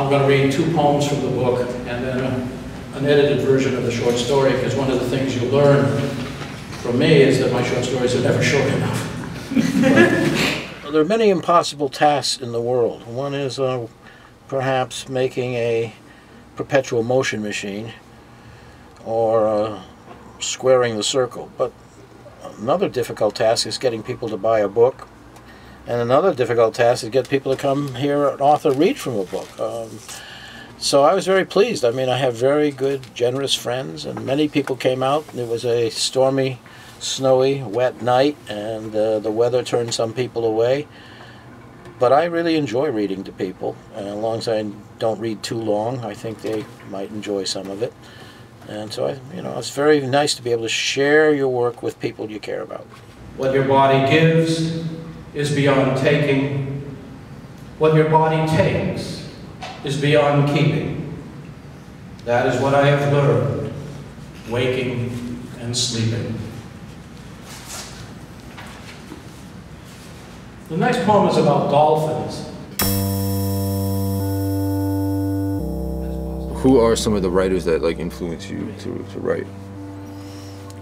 I'm going to read 2 poems from the book and then an edited version of the short story, because one of the things you learn from me is that my short stories are never short enough. Well, there are many impossible tasks in the world. One is perhaps making a perpetual motion machine or squaring the circle. But another difficult task is getting people to buy a book. And another difficult task is get people to come hear an author read from a book. So I was very pleased. I mean, I have very good, generous friends, and many people came out. It was a stormy, snowy, wet night, and the weather turned some people away. But I really enjoy reading to people, and as long as I don't read too long, I think they might enjoy some of it. And so, it's very nice to be able to share your work with people you care about. What your body gives is beyond taking. What your body takes is beyond keeping. That is what I have learned, waking and sleeping. The next poem is about dolphins. Who are some of the writers that influence you to write?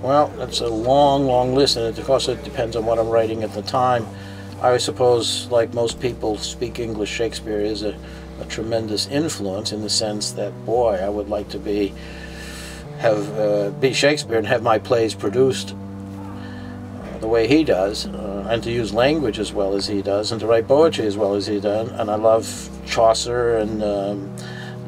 Well, that's a long, long list, and of course it depends on what I'm writing at the time. I suppose, like most people speak English, Shakespeare is a tremendous influence in the sense that, boy, I would like to be Shakespeare and have my plays produced the way he does, and to use language as well as he does, and to write poetry as well as he does. And I love Chaucer and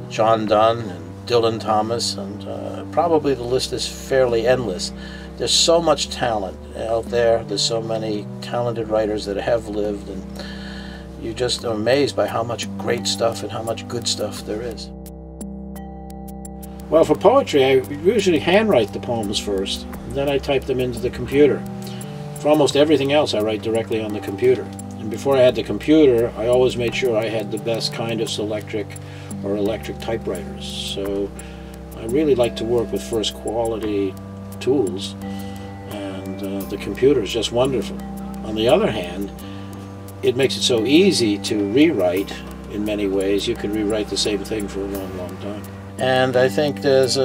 John Donne and Dylan Thomas, and probably the list is fairly endless. There's so much talent out there. There's so many talented writers that have lived, and you just are amazed by how much great stuff and how much good stuff there is. Well, for poetry, I usually handwrite the poems first, and then I type them into the computer. For almost everything else, I write directly on the computer. And before I had the computer, I always made sure I had the best kind of Selectric or electric typewriters. So I really like to work with first quality tools, and the computer is just wonderful. On the other hand, it makes it so easy to rewrite in many ways. You can rewrite the same thing for a long, long time. And I think there's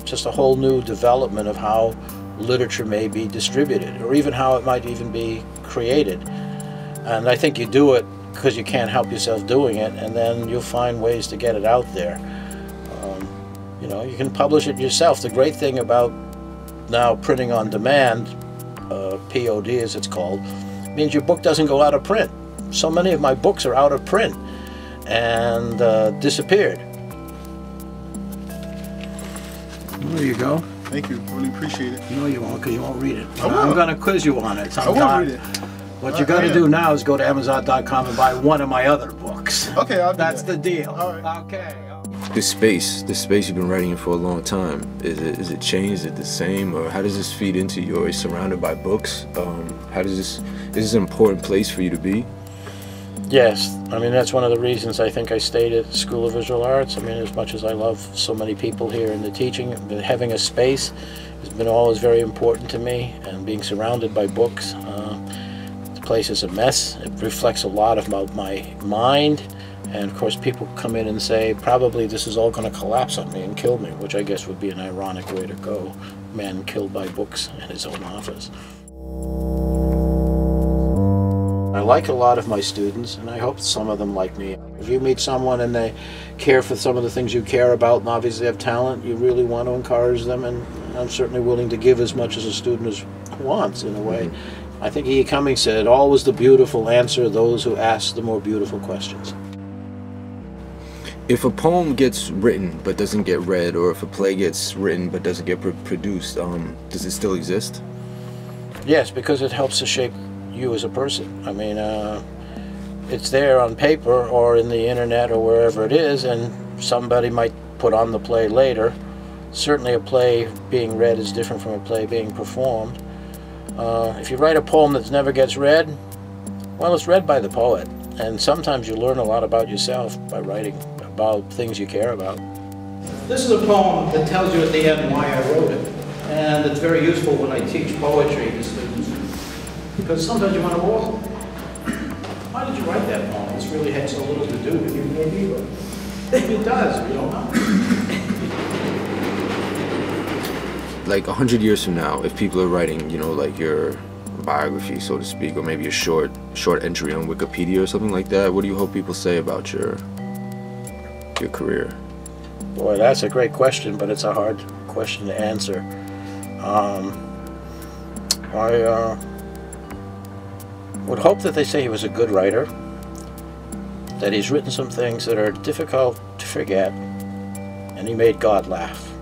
just a whole new development of how literature may be distributed, or even how it might even be created. And I think you do it because you can't help yourself doing it, and then you'll find ways to get it out there. You can publish it yourself. The great thing about now printing on demand, POD as it's called, means your book doesn't go out of print. So many of my books are out of print and disappeared. There you go. Thank you. Really appreciate it. No, you won't, because you won't read it. I'm going to quiz you on it. I won't read it. What you got to do now is go to Amazon.com and buy one of my other books. Okay, I'll do That's that. the deal. All right. Okay. The space you've been writing in for a long time, is it changed? Is it the same? Or how does this feed into you're surrounded by books? Is this an important place for you to be? Yes, I mean, that's one of the reasons I think I stayed at the School of Visual Arts. I mean, as much as I love so many people here in the teaching, having a space has been always very important to me, and being surrounded by books. The place is a mess. It reflects a lot of my mind, and of course people come in and say, probably this is all going to collapse on me and kill me, which I guess would be an ironic way to go. Man killed by books in his own office. I like a lot of my students, and I hope some of them like me. If you meet someone and they care for some of the things you care about and obviously have talent, you really want to encourage them, and I'm certainly willing to give as much as a student wants, in a way. I think E. Cummings said, always the beautiful answer those who ask the more beautiful questions. If a poem gets written but doesn't get read, or if a play gets written but doesn't get produced, does it still exist? Yes, because it helps to shape you as a person. I mean, it's there on paper or in the internet or wherever it is, and somebody might put on the play later. Certainly a play being read is different from a play being performed. If you write a poem that never gets read, well, it's read by the poet, and sometimes you learn a lot about yourself by writing about things you care about. This is a poem that tells you at the end why I wrote it, and it's very useful when I teach poetry to students, because sometimes you wonder, well, why did you write that poem? It's really had so little to do with you, maybe, but Maybe it does, we don't know. Like 100 years from now, if people are writing, you know, like your biography, so to speak, or maybe a short entry on Wikipedia or something like that, what do you hope people say about your career? Boy, that's a great question, but it's a hard question to answer. I would hope that they say he was a good writer, that he's written some things that are difficult to forget, and he made God laugh.